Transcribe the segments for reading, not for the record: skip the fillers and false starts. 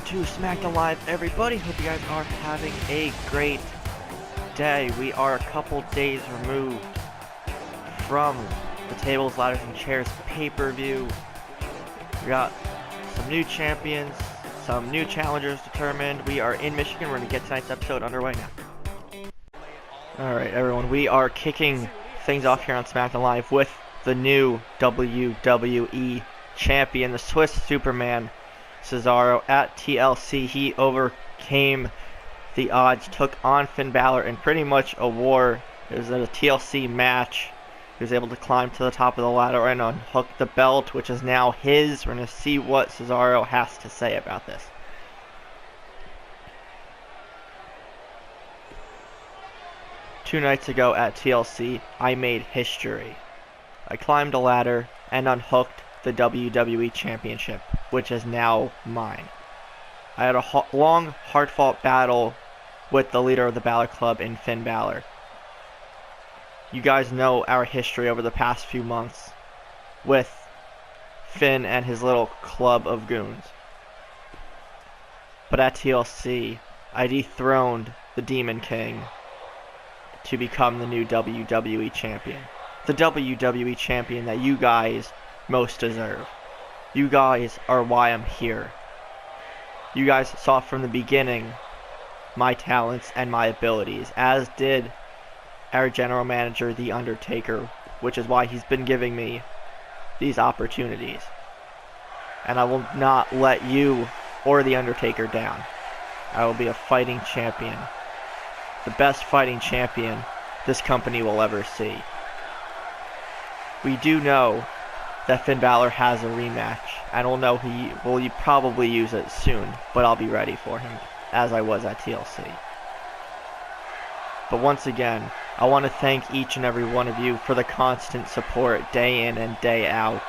to Smackdown Live, everybody. Hope you guys are having a great day. We are a couple days removed from the Tables, Ladders, and Chairs pay-per-view. We got some new champions, some new challengers determined. We are in Michigan. We're going to get tonight's episode underway now. Alright, everyone. We are kicking things off here on Smackdown Live with the new WWE Champion, the Swiss Superman, Cesaro. At TLC, he overcame the odds, took on Finn Balor in pretty much a war. It was a TLC match. He was able to climb to the top of the ladder and unhook the belt, which is now his. We're going to see what Cesaro has to say about this. Two nights ago at TLC, I made history. I climbed a ladder and unhooked the WWE Championship, which is now mine. I had a long, hard-fought battle with the leader of the Balor Club in Finn Balor. You guys know our history over the past few months with Finn and his little club of goons. But at TLC, I dethroned the Demon King to become the new WWE Champion. The WWE Champion that you guys most deserve. You guys are why I'm here. You guys saw from the beginning my talents and my abilities, as did our general manager, The Undertaker, which is why he's been giving me these opportunities. And I will not let you or The Undertaker down. I will be a fighting champion. The best fighting champion this company will ever see. We do know that Finn Balor has a rematch, and we'll know he will probably use it soon, but I'll be ready for him, as I was at TLC. But once again, I want to thank each and every one of you for the constant support day in and day out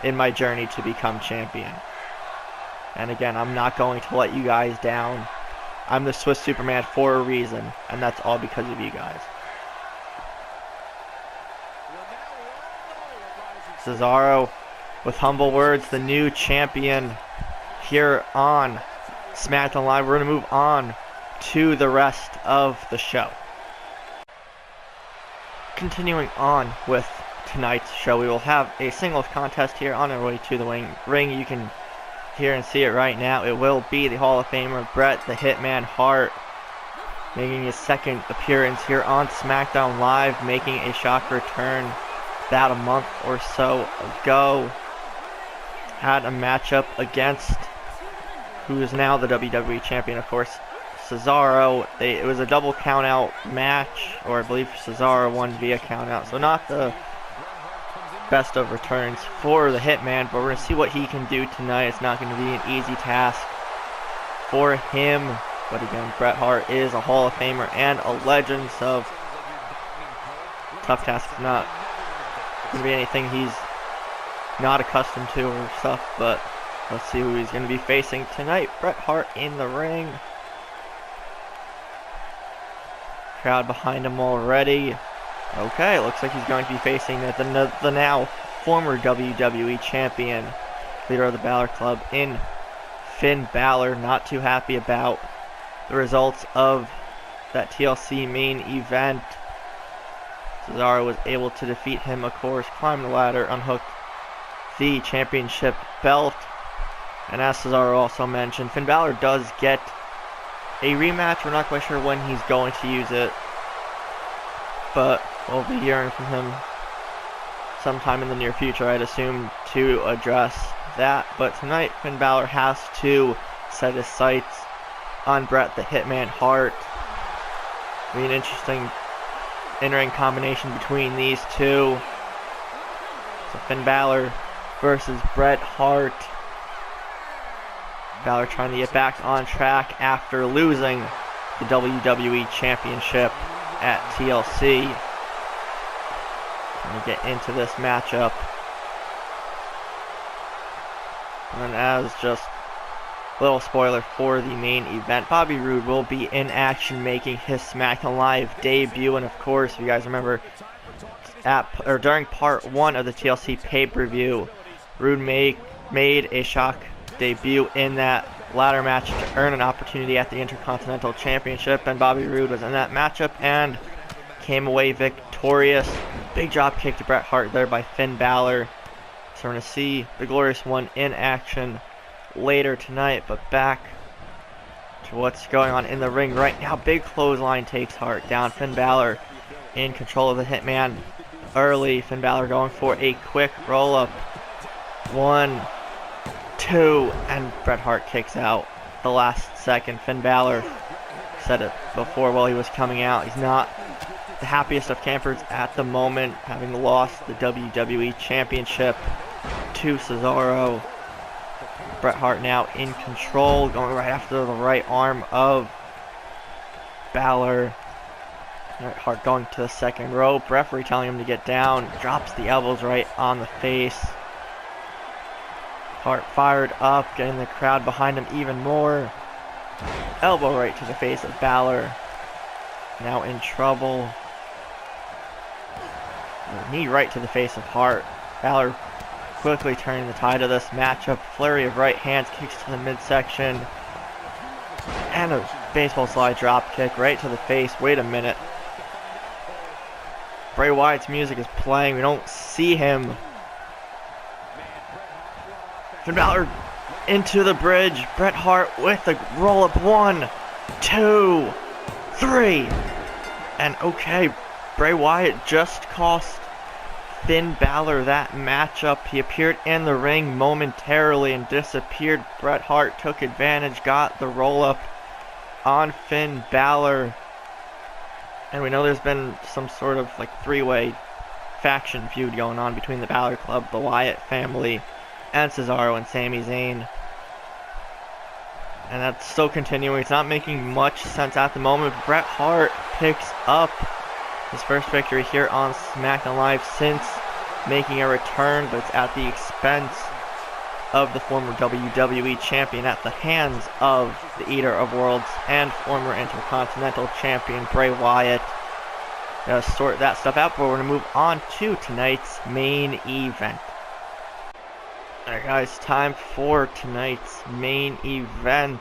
in my journey to become champion. And again, I'm not going to let you guys down. I'm the Swiss Superman for a reason, and that's all because of you guys. Cesaro, with humble words, the new champion here on Smackdown Live. We're going to move on to the rest of the show. Continuing on with tonight's show, we will have a singles contest here on our way to the ring. You can hear and see it right now. It will be the Hall of Famer Bret the Hitman Hart making his second appearance here on Smackdown Live, making a shock return about a month or so ago. Had a matchup against who is now the WWE Champion, of course, Cesaro. It was a double count-out match, or I believe Cesaro won via count-out, so not the best of returns for the Hitman, but we're going to see what he can do tonight. It's not going to be an easy task for him, but again, Bret Hart is a Hall of Famer and a legend, so tough task. It's not going to be anything he's not accustomed to or stuff, but let's see who he's going to be facing tonight. Bret Hart in the ring. Crowd behind him already. Okay, looks like he's going to be facing the now former WWE Champion, leader of the Balor Club in Finn Balor. Not too happy about the results of that TLC main event. Cesaro was able to defeat him, of course, climb the ladder, unhooked the championship belt. And as Cesaro also mentioned, Finn Balor does get a rematch. We're not quite sure when he's going to use it, but we'll be hearing from him sometime in the near future, I'd assume, to address that. But tonight, Finn Balor has to set his sights on Bret the Hitman Hart. It'll be an interesting in-ring combination between these two. So Finn Balor versus Bret Hart. Balor trying to get back on track after losing the WWE Championship at TLC. Going to get into this matchup. And as just a little spoiler for the main event, Bobby Roode will be in action making his SmackDown Live debut. And of course, if you guys remember, during part 1 of the TLC pay-per-view, Roode made a shock debut in that ladder match to earn an opportunity at the Intercontinental Championship, and Bobby Roode was in that matchup and came away victorious. Big drop kick to Bret Hart there by Finn Balor. So we're going to see the Glorious One in action later tonight, but back to what's going on in the ring right now. Big clothesline takes Hart down. Finn Balor in control of the Hitman early. Finn Balor going for a quick roll-up. 1, 2, and Bret Hart kicks out the last second. Finn Balor said it before while he was coming out. He's not the happiest of campers at the moment, having lost the WWE Championship to Cesaro. Bret Hart now in control, going right after the right arm of Balor. Bret Hart going to the second rope. Referee telling him to get down. Drops the elbows right on the face. Hart fired up, getting the crowd behind him even more. Elbow right to the face of Balor. Now in trouble. Knee right to the face of Hart. Balor quickly turning the tide of this matchup. Flurry of right hands, kicks to the midsection. And a baseball slide drop kick right to the face. Wait a minute. Bray Wyatt's music is playing. We don't see him. Finn Balor into the bridge. Bret Hart with the roll-up. 1, 2, 3. And okay, Bray Wyatt just cost Finn Balor that matchup. He appeared in the ring momentarily and disappeared. Bret Hart took advantage, got the roll-up on Finn Balor. And we know there's been some sort of like three-way faction feud going on between the Balor Club, the Wyatt family, and Cesaro and Sami Zayn. And that's still continuing. It's not making much sense at the moment. Bret Hart picks up his first victory here on Smackdown Live since making a return, but it's at the expense of the former WWE Champion, at the hands of the Eater of Worlds and former Intercontinental Champion Bray Wyatt. Gotta sort that stuff out, but we're going to move on to tonight's main event. Alright guys, time for tonight's main event.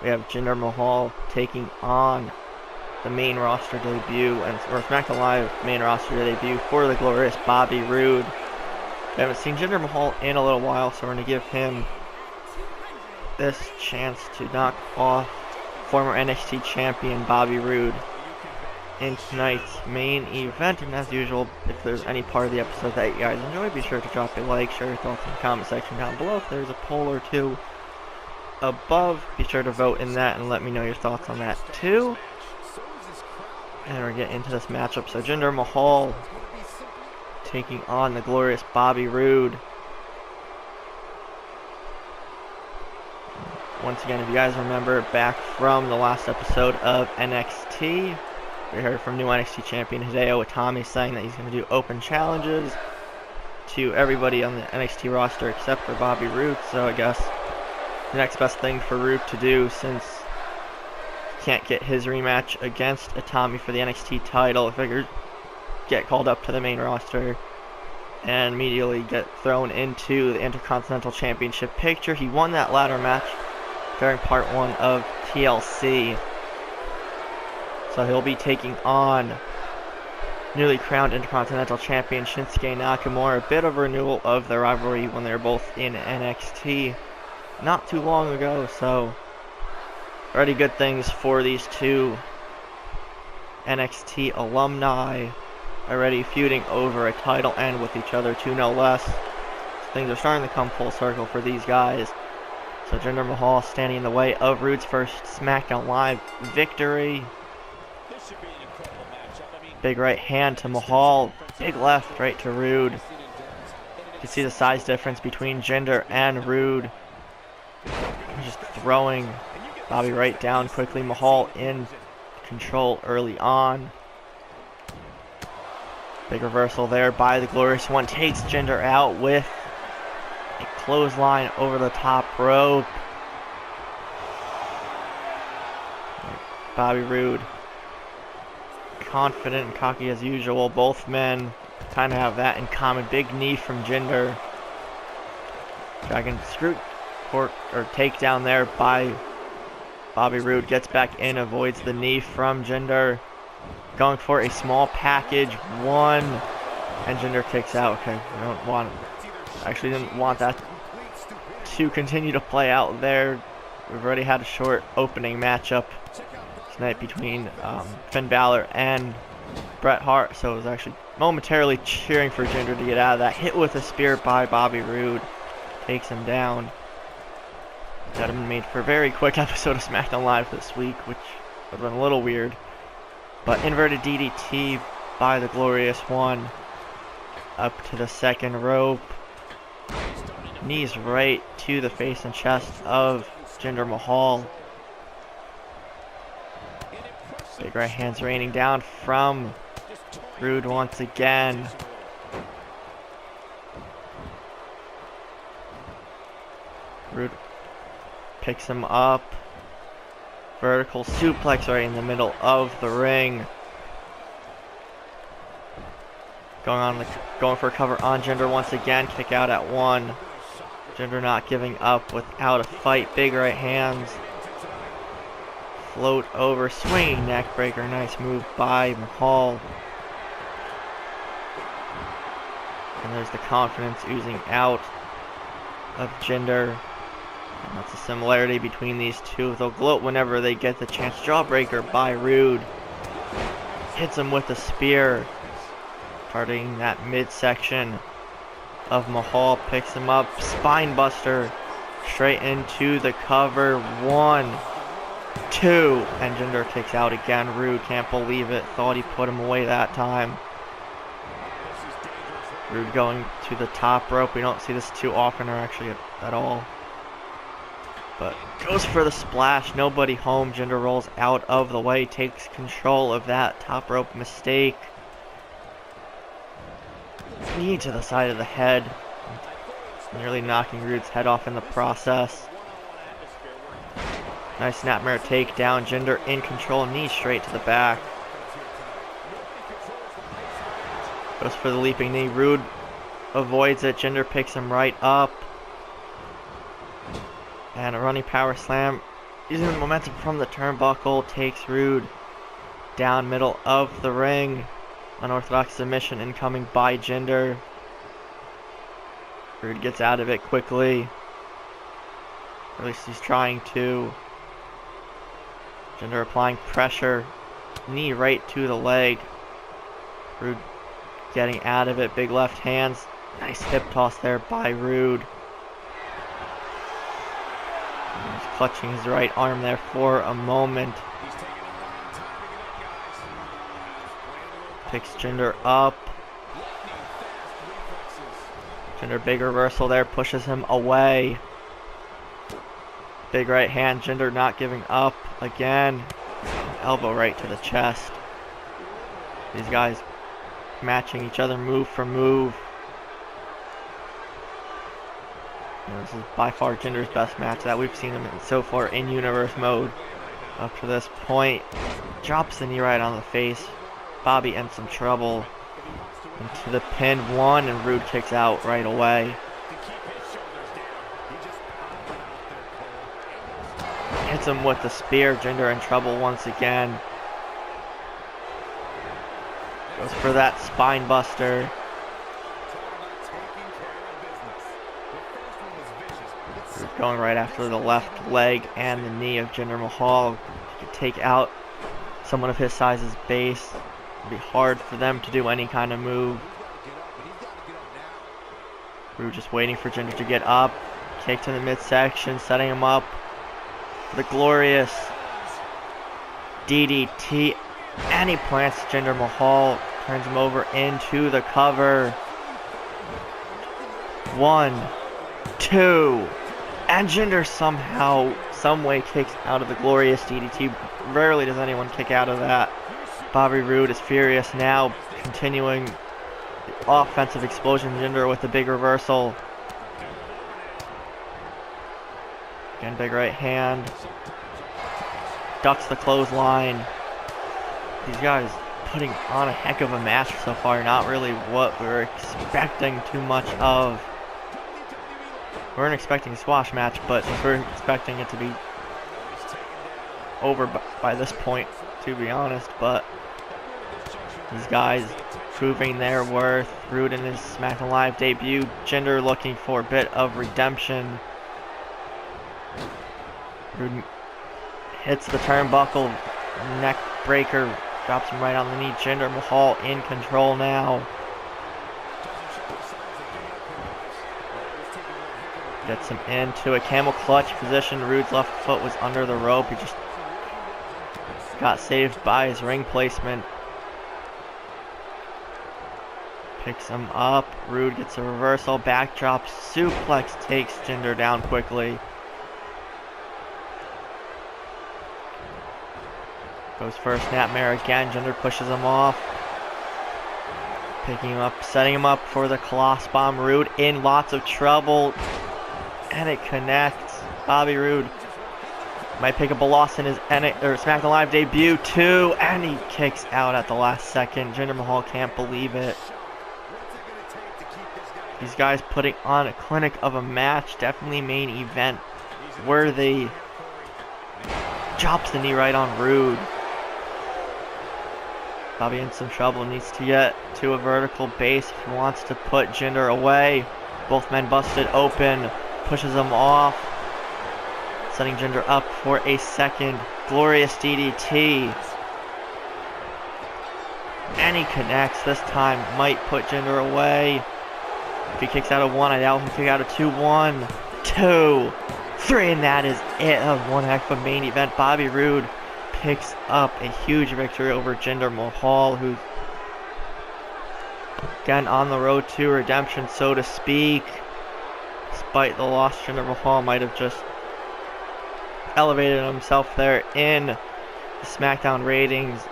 We have Jinder Mahal taking on the main roster debut, or SmackDown Live main roster debut for the glorious Bobby Roode. We haven't seen Jinder Mahal in a little while, so we're going to give him this chance to knock off former NXT champion Bobby Roode in tonight's main event. And as usual, if there's any part of the episode that you guys enjoy, be sure to drop a like, share your thoughts in the comment section down below. If there's a poll or two above, be sure to vote in that and let me know your thoughts on that too. And we're getting into this matchup. So Jinder Mahal taking on the glorious Bobby Roode. Once again, if you guys remember back from the last episode of NXT, we heard from new NXT champion Hideo Itami saying that he's going to do open challenges to everybody on the NXT roster except for Bobby Roode. So I guess the next best thing for Roode to do, since he can't get his rematch against Itami for the NXT title, I figured get called up to the main roster and immediately get thrown into the Intercontinental Championship picture. He won that ladder match during part 1 of TLC. So he'll be taking on newly crowned Intercontinental Champion Shinsuke Nakamura. A bit of a renewal of their rivalry when they were both in NXT not too long ago. So already good things for these two NXT alumni, already feuding over a title and with each other too, no less. So things are starting to come full circle for these guys. So Jinder Mahal standing in the way of Roode's first SmackDown Live victory. Big right hand to Mahal, big left right to Roode. You can see the size difference between Jinder and Roode. Just throwing Bobby right down quickly. Mahal in control early on. Big reversal there by the Glorious One. Takes Jinder out with a clothesline over the top rope. Bobby Roode, confident and cocky as usual. Both men kind of have that in common. Big knee from Jinder. Dragon screw takedown there by Bobby Roode. Gets back in, avoids the knee from Jinder. Going for a small package, one, and Jinder kicks out. Okay, actually didn't want that to continue to play out there. We've already had a short opening matchup tonight between Finn Balor and Bret Hart, so it was actually momentarily cheering for Jinder to get out of that. Hit with a spear by Bobby Roode, takes him down. That had been made for a very quick episode of SmackDown Live this week, which would have been a little weird. But inverted DDT by the Glorious One up to the second rope. Knees right to the face and chest of Jinder Mahal. Big right hands raining down from Roode once again. Roode picks him up. Vertical suplex right in the middle of the ring. Going for a cover on Jinder once again. Kick out at one. Jinder not giving up without a fight. Big right hands. Float over, swinging neck breaker. Nice move by Mahal. And there's the confidence oozing out of Jinder. And that's a similarity between these two. They'll gloat whenever they get the chance. Jawbreaker by Roode. Hits him with a spear. Targeting that midsection of Mahal. Picks him up. Spine buster. Straight into the cover. 1, 2. And Jinder kicks out again. Roode can't believe it. Thought he put him away that time. Roode going to the top rope. We don't see this too often, or actually at all. But goes for the splash. Nobody home. Jinder rolls out of the way. Takes control of that top rope mistake. Knee to the side of the head. Nearly knocking Roode's head off in the process. Nice snapmare takedown. Jinder in control. Knee straight to the back. Goes for the leaping knee. Roode avoids it. Jinder picks him right up. And a running power slam. Using the momentum from the turnbuckle. Takes Roode down middle of the ring. Unorthodox submission incoming by Jinder. Roode gets out of it quickly. Or at least he's trying to. Jinder applying pressure. Knee right to the leg. Roode getting out of it. Big left hands. Nice hip toss there by Roode. He's clutching his right arm there for a moment. Picks Jinder up. Jinder big reversal there. Pushes him away. Big right hand. Jinder not giving up again. Elbow right to the chest. These guys matching each other move for move. This is by far Jinder's best match that we've seen him in so far in universe mode up to this point. Drops the knee right on the face. Bobby in some trouble. Into the pin. 1, and Roode kicks out right away. Hits him with the spear. Jinder in trouble once again. Goes for that spine buster. Going right after the left leg and the knee of Jinder Mahal. He could take out someone of his size's base. It'd be hard for them to do any kind of move. We were just waiting for Jinder to get up. Kick to the midsection, setting him up for the glorious DDT. And he plants Jinder Mahal. Turns him over into the cover. 1, 2. And Jinder somehow, someway kicks out of the glorious DDT. Rarely does anyone kick out of that. Bobby Roode is furious now, continuing the offensive explosion. Jinder with the big reversal. Again, big right hand. Ducks the clothesline. These guys putting on a heck of a match so far. Not really what we were expecting too much of. weren't expecting a squash match, but we're expecting it to be over by this point, to be honest. But these guys proving their worth. Rude in his SmackDown Live debut. Jinder looking for a bit of redemption. Rude hits the turnbuckle, neck breaker, drops him right on the knee. Jinder Mahal in control now. Gets him into a camel clutch position. Rude's left foot was under the rope. He just got saved by his ring placement. Picks him up. Rude gets a reversal. Backdrop suplex takes Jinder down quickly. Goes for a snapmare again. Jinder pushes him off. Picking him up, setting him up for the Colossus Bomb. Rude in lots of trouble. And it connects. Bobby Roode might pick up a loss in his SmackDown Live debut too. And he kicks out at the last second. Jinder Mahal can't believe it. These guys putting on a clinic of a match. Definitely main event worthy. Drops the knee right on Rude. Bobby in some trouble. Needs to get to a vertical base if he wants to put Jinder away. Both men busted open. Pushes him off. Setting Jinder up for a second glorious DDT. And he connects. This time might put Jinder away. If he kicks out of one, I doubt he'll kick out of two. 1, 2, 3, and that is it. One heck of a main event. Bobby Roode picks up a huge victory over Jinder Mahal, who's again on the road to redemption, so to speak. Despite the loss, Jinder Mahal might have just elevated himself there in the SmackDown ratings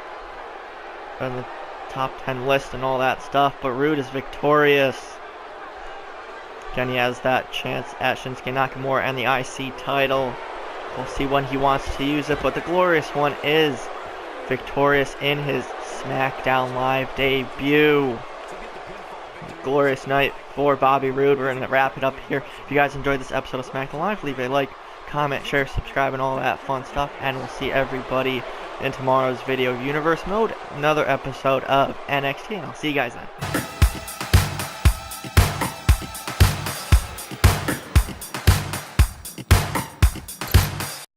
and the top 10 list and all that stuff. But Roode is victorious. Again, he has that chance at Shinsuke Nakamura and the IC title. We'll see when he wants to use it, but the glorious one is victorious in his SmackDown Live debut. Glorious night for Bobby Roode. We're going to wrap it up here. If you guys enjoyed this episode of SmackDown Live, leave a like, comment, share, subscribe, and all that fun stuff. And we'll see everybody in tomorrow's video Universe Mode, another episode of NXT. And I'll see you guys then.